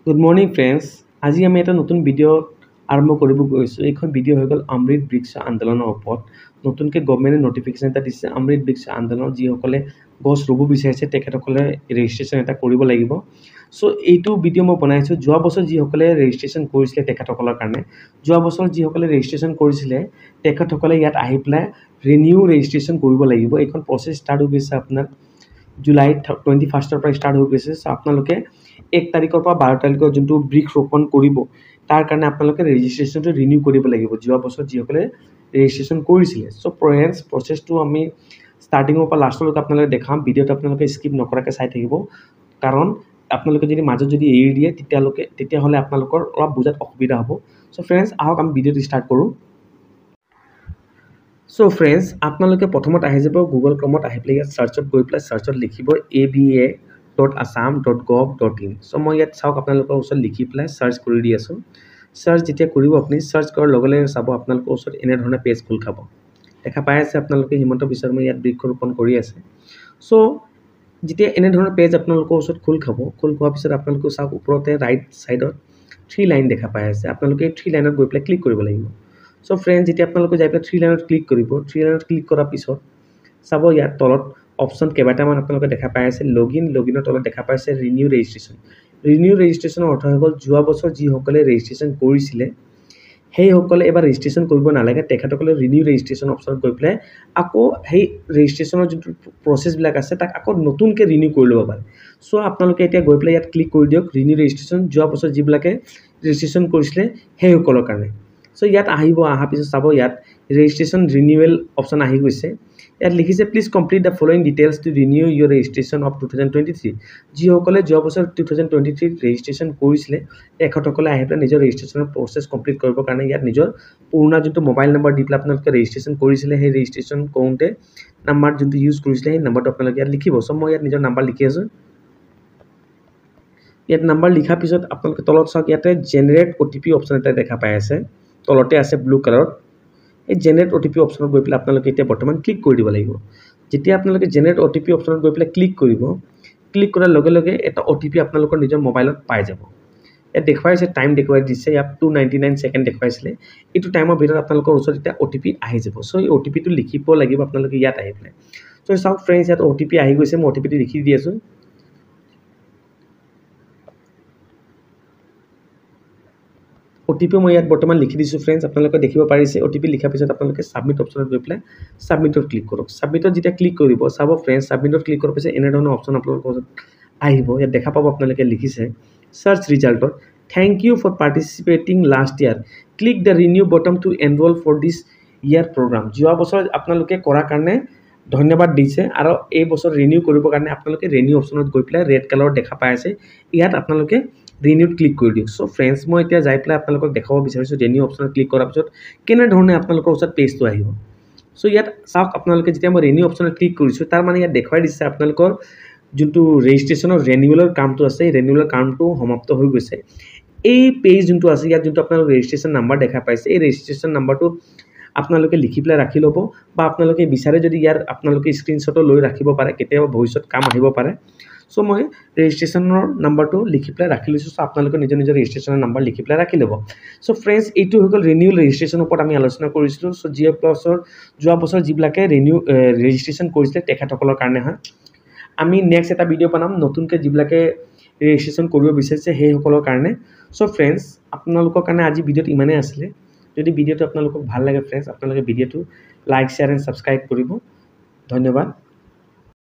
Good morning friends. আজি আমি এটা নতুন ভিডিঅ' আৰম্ভ কৰিব গৈছোঁ। এইখন ভিডিঅ' হৈ গ'ল অমৃত বৃক্ষ আন্দোলনৰ ওপৰত। নতুনকৈ গভৰ্ণমেণ্টে নটিফিকেশ্যন এটা দিছে অমৃত বৃক্ষ আন্দোলন, যিসকলে গছ ৰুব বিচাৰিছে তেখেতসকলে ৰেজিষ্ট্ৰেশ্যন এটা কৰিব লাগিব। চ' এইটো ভিডিঅ' মই বনাইছোঁ যোৱা বছৰ যিসকলে ৰেজিষ্ট্ৰেশ্যন কৰিছিলে তেখেতসকলৰ কাৰণে। যোৱা বছৰ যিসকলে ৰেজিষ্ট্ৰেশ্যন কৰিছিলে তেখেতসকলে ইয়াত আহি পেলাই ৰিনিউ ৰেজিষ্ট্ৰেশ্যন কৰিব লাগিব। এইখন প্ৰচেছ ষ্টাৰ্ট হৈ গৈছে আপোনাৰ জুলাই 21ৰ পৰা ষ্টাৰ্ট হৈ গৈছে। চ' আপোনালোকে 1 তাৰিখৰ পৰা 12 তাৰিখৰ যোনটো বৃক্ষ ৰোপণ কৰিব তাৰ কাৰণে আপোনালোকে ৰেজিষ্ট্ৰেশ্যনটো ৰিনিউ কৰিব লাগিব যোৱা বছৰ যিসকলে ৰেজিষ্ট্ৰেশ্যন কৰিছিলে। চ' প্ৰচেছটো আমি ষ্টাৰ্টিঙৰ পৰা লাষ্টলৈকে আপোনালোকে দেখাম। ভিডিঅ'টো আপোনালোকে স্কিপ নকৰাকৈ চাই থাকিব, কাৰণ আপোনালোকে যদি মাজত যদি এৰি দিয়ে তেতিয়াহ'লে আপোনালোকৰ অলপ বুজাত অসুবিধা হ'ব। চ' ফ্ৰেণ্ডছ, আহক আমি ভিডিঅ'টো ষ্টাৰ্ট কৰোঁ। চ' ফ্ৰেণ্ডছ, আপোনালোকে প্ৰথমত আহি যাব গুগল ক্ৰমত, আহি পেলাই ইয়াত চাৰ্চত গৈ পেলাই চাৰ্চত লিখিব aba.assam.gov.in। চ' মই ইয়াত চাওক আপোনালোকৰ ওচৰত লিখি পেলাই চাৰ্চ কৰি দি আছোঁ। চাৰ্চ যেতিয়া কৰিব আপুনি, চাৰ্চ কৰাৰ লগে লগে চাব আপোনালোকৰ ওচৰত এনেধৰণে পেজ খোল খাব। দেখা পাই আছে আপোনালোকে হিমন্ত বিশ্ব শৰ্মাই ইয়াত বৃক্ষ ৰোপণ কৰি আছে। চ' যেতিয়া এনেধৰণৰ পেজ আপোনালোকৰ ওচৰত খোল খোৱাৰ পিছত আপোনালোকে চাওক ওপৰতে ৰাইট ছাইডত 3 লাইন দেখা পাই আছে। আপোনালোকে 3 লাইনত গৈ পেলাই ক্লিক কৰিব লাগিব। চ' ফ্ৰেণ্ডছ, যেতিয়া আপোনালোকে যাই পেলাই 3 লাইনত ক্লিক কৰিব, 3 লাইনত ক্লিক কৰাৰ পিছত চাব ইয়াত তলত অপশ্যন কেইবাটামান আপোনালোকে দেখা পাই আছে। লগিনৰ তলত দেখা পাই আছে ৰিনিউ ৰেজিষ্ট্ৰেশ্যন। ৰিনিউ ৰেজিষ্ট্ৰেশ্যনৰ অৰ্থ হৈ গ'ল যোৱা বছৰ যিসকলে ৰেজিষ্ট্ৰেশ্যন কৰিছিলে সেইসকলে এবাৰ ৰেজিষ্ট্ৰেশ্যন কৰিব নালাগে। তেখেতসকলে ৰিনিউ ৰেজিষ্ট্ৰেশ্যন অপশ্যনত গৈ পেলাই আকৌ সেই ৰেজিষ্ট্ৰেশ্যনৰ যোনটো প্ৰচেছবিলাক আছে তাক আকৌ নতুনকৈ ৰিনিউ কৰি ল'ব পাৰে। চ' আপোনালোকে এতিয়া গৈ পেলাই ইয়াত ক্লিক কৰি দিয়ক ৰিনিউ ৰেজিষ্ট্ৰেশ্যন যোৱা বছৰ যিবিলাকে ৰেজিষ্ট্ৰেশ্যন কৰিছিলে সেইসকলৰ কাৰণে। চ' ইয়াত অহাৰ পিছত চাব ইয়াত ৰেজিষ্ট্ৰেশ্যন ৰিনিউৱেল অপশ্যন আহি গৈছে। ইয়াত লিখিছে please complete the following details to renew your registration of 2023। যিসকলে যোৱা বছৰ 2023 ৰেজিষ্ট্ৰেশ্যন কৰিছিলে তেখেতসকলে আহি পেলাই নিজৰ ৰেজিষ্ট্ৰেশ্যনৰ প্ৰচেছ কমপ্লিট কৰিবৰ কাৰণে ইয়াত নিজৰ পুৰণা যোনটো মোবাইল নম্বৰ দি পেলাই আপোনালোকে ৰেজিষ্ট্ৰেশ্যন কৰিছিলে সেই ৰেজিষ্ট্ৰেশ্যন কৰোঁতে নাম্বাৰ যোনটো ইউজ কৰিছিলে সেই নাম্বাৰটো আপোনালোকে ইয়াত লিখিব। চ' মই ইয়াত নিজৰ নাম্বাৰ লিখি আছোঁ। ইয়াত নাম্বাৰ লিখাৰ পিছত আপোনালোকে তলত চাওক ইয়াতে জেনেৰেট OTP অপশ্যন এটা দেখা পাই আছে, তলতে আছে ব্লু কালাৰত। এই জেনেৰেট OTP অপশ্যনত গৈ পেলাই আপোনালোকে এতিয়া বৰ্তমান ক্লিক কৰি দিব লাগিব। যেতিয়া আপোনালোকে জেনেৰেট OTP অপশ্যনত গৈ পেলাই ক্লিক কৰিব, ক্লিক কৰাৰ লগে লগে এটা OTP আপোনালোকৰ নিজৰ মোবাইলত পাই যাব। ইয়াত দেখুৱাইছে টাইম দেখুৱাই দিছে, ইয়াত 299 ছেকেণ্ড দেখুৱাইছিলে। এইটো টাইমৰ ভিতৰত আপোনালোকৰ ওচৰত এতিয়া OTP আহি যাব। চ' এই OTPটো লিখিব লাগিব আপোনালোকে ইয়াত আহি পেলাই। চ' চাওক ফ্ৰেণ্ডছ, ইয়াত OTP আহি গৈছে। মই OTPটো লিখি দি আছোঁ। OTP মই ইয়াত বৰ্তমান লিখি দিছোঁ ফ্ৰেণ্ডছ, আপোনালোকে দেখিব পাৰিছে। OTP লিখাৰ পিছত আপোনালোকে ছাবমিট অপশ্যনত গৈ পেলাই ছাবমিটত ক্লিক কৰক। ছাবমিটত যেতিয়া ক্লিক কৰিব চাব ফ্ৰেণ্ডছ, ছাবমিটত ক্লিক কৰাৰ পিছত এনেধৰণৰ অপশ্যন আপোনালোকৰ ওচৰত আহিব। ইয়াত দেখা পাব আপোনালোকে লিখিছে চাৰ্চ ৰিজাল্টত thank you for participating last year, click the renew button to enrol for this year program. যোৱা বছৰ আপোনালোকে কৰাৰ কাৰণে ধন্যবাদ দিছে আৰু এই বছৰ ৰিনিউ কৰিবৰ কাৰণে আপোনালোকে ৰিনিউ অপশ্যনত গৈ পেলাই ৰেড কালাৰত দেখা পাই আছে, ইয়াত আপোনালোকে ৰিনিউত ক্লিক কৰি দিয়ক। চ' ফ্ৰেণ্ডছ, মই এতিয়া যাই পেলাই আপোনালোকক দেখাব বিচাৰিছোঁ ৰিনিউ অপশ্যনত ক্লিক কৰাৰ পিছত কেনেধৰণে আপোনালোকৰ ওচৰত পেজটো আহিব। চ' ইয়াত চাওক আপোনালোকে যেতিয়া মই ৰিনিউ অপশ্যনত ক্লিক কৰিছোঁ তাৰ মানে ইয়াত দেখুৱাই দিছে আপোনালোকৰ যোনটো ৰেজিষ্ট্ৰেশ্যনৰ ৰেনিউৱেলৰ কামটো আছে এই ৰেনিউৱেলৰ কামটো সমাপ্ত হৈ গৈছে। এই পেজ যোনটো আছে ইয়াত যোনটো আপোনালোকে ৰেজিষ্ট্ৰেশ্যন নাম্বাৰ দেখা পাইছে এই ৰেজিষ্ট্ৰেশ্যন নাম্বাৰটো আপোনালোকে লিখি পেলাই ৰাখি ল'ব, বা আপোনালোকে বিচাৰে যদি ইয়াৰ আপোনালোকে স্ক্ৰীনশ্বটো লৈ ৰাখিব পাৰে, কেতিয়াবা ভৱিষ্যত কাম আহিব পাৰে। চ' মই ৰেজিষ্ট্ৰেশ্যনৰ নাম্বাৰটো লিখি পেলাই ৰাখি লৈছোঁ। চ' আপোনালোকে নিজৰ ৰেজিষ্ট্ৰেশ্যনৰ নাম্বাৰ লিখি পেলাই ৰাখি ল'ব। চ' ফ্ৰেণ্ডছ, এইটো হৈ গ'ল ৰিনিউৱেল ৰেজিষ্ট্ৰেশ্যনৰ ওপৰত আমি আলোচনা কৰিছিলোঁ। চ' যোৱা বছৰ যিবিলাকে ৰেজিষ্ট্ৰেশ্যন কৰিছিলে তেখেতসকলৰ কাৰণে হয়। আমি নেক্সট এটা ভিডিঅ' বনাম নতুনকৈ যিবিলাকে ৰেজিষ্ট্ৰেশ্যন কৰিব বিচাৰিছে সেইসকলৰ কাৰণে। চ' ফ্ৰেণ্ডছ, আপোনালোকৰ কাৰণে আজি ভিডিঅ'টো ইমানেই আছিলে। যদি ভিডিঅ'টো আপোনালোকক ভাল লাগে ফ্ৰেণ্ডছ, আপোনালোকে ভিডিঅ'টো লাইক, শ্বেয়াৰ এণ্ড ছাবস্ক্ৰাইব কৰিব। ধন্যবাদ।